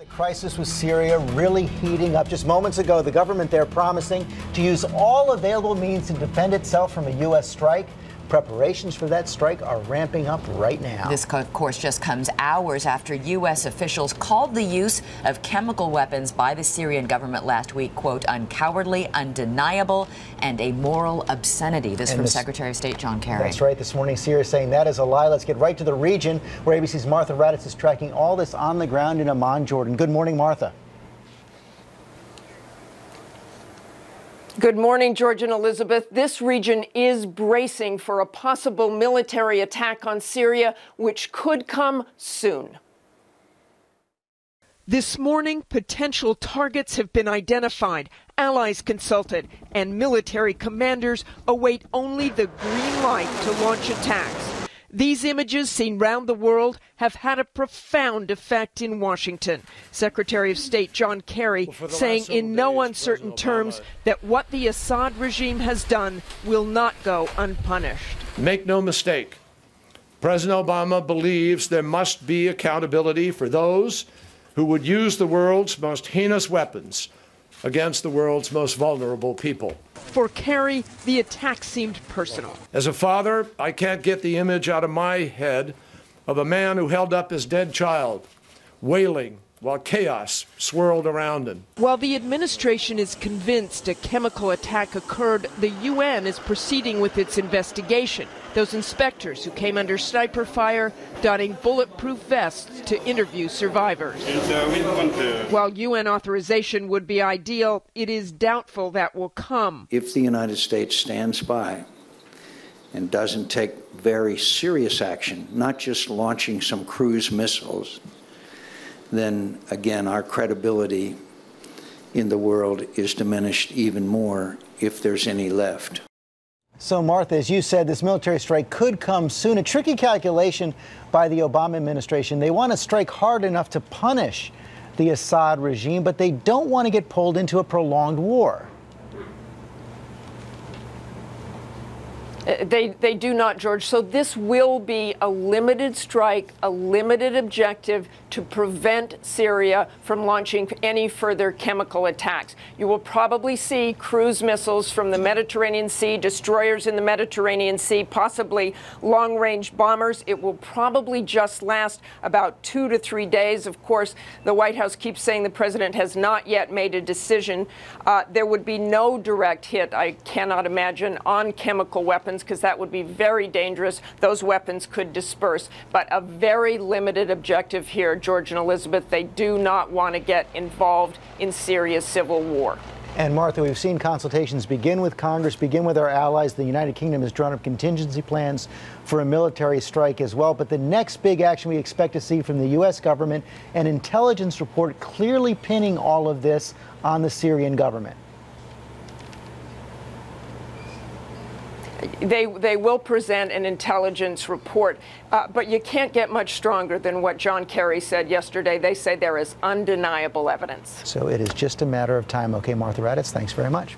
The crisis with Syria really heating up. Just moments ago, the government there promising to use all available means to defend itself from a U.S. strike. Preparations for that strike are ramping up right now. This, of course, just comes hours after U.S. officials called the use of chemical weapons by the Syrian government last week, quote, uncowardly, undeniable, and a moral obscenity. This from Secretary of State John Kerry. That's right. This morning, Syria saying that is a lie. Let's get right to the region, where ABC's Martha Raddatz is tracking all this on the ground in Amman, Jordan. Good morning, Martha. Good morning, George and Elizabeth. This region is bracing for a possible military attack on Syria, which could come soon. This morning, potential targets have been identified, allies consulted, and military commanders await only the green light to launch attacks. These images, seen round the world, have had a profound effect in Washington. Secretary of State John Kerry saying in no uncertain terms that what the Assad regime has done will not go unpunished. Make no mistake, President Obama believes there must be accountability for those who would use the world's most heinous weapons against the world's most vulnerable people. For Kerry, the attack seemed personal. As a father, I can't get the image out of my head of a man who held up his dead child, wailing while chaos swirled around him. While the administration is convinced a chemical attack occurred, the UN is proceeding with its investigation. Those inspectors who came under sniper fire, donning bulletproof vests to interview survivors. While UN authorization would be ideal, it is doubtful that will come. If the United States stands by and doesn't take very serious action, not just launching some cruise missiles, then again our credibility in the world is diminished even more, if there's any left. So, Martha, as you said, this military strike could come soon. A tricky calculation by the Obama administration. They want to strike hard enough to punish the Assad regime, but they don't want to get pulled into a prolonged war. They do not, George. So this will be a limited strike, a limited objective to prevent Syria from launching any further chemical attacks. You will probably see cruise missiles from the Mediterranean Sea, destroyers in the Mediterranean Sea, possibly long-range bombers. It will probably just last about 2 to 3 days. Of course, the White House keeps saying the president has not yet made a decision. There would be no direct hit, I cannot imagine, on chemical weapons, because that would be very dangerous. Those weapons could disperse. But a very limited objective here, George and Elizabeth. They do not want to get involved in Syria's civil war. And Martha, we've seen consultations begin with Congress, begin with our allies. The United Kingdom has drawn up contingency plans for a military strike as well. But the next big action we expect to see from the U.S. government, an intelligence report clearly pinning all of this on the Syrian government. They will present an intelligence report, but you can't get much stronger than what John Kerry said yesterday. They say there is undeniable evidence. So it is just a matter of time. Okay, Martha Raddatz, thanks very much.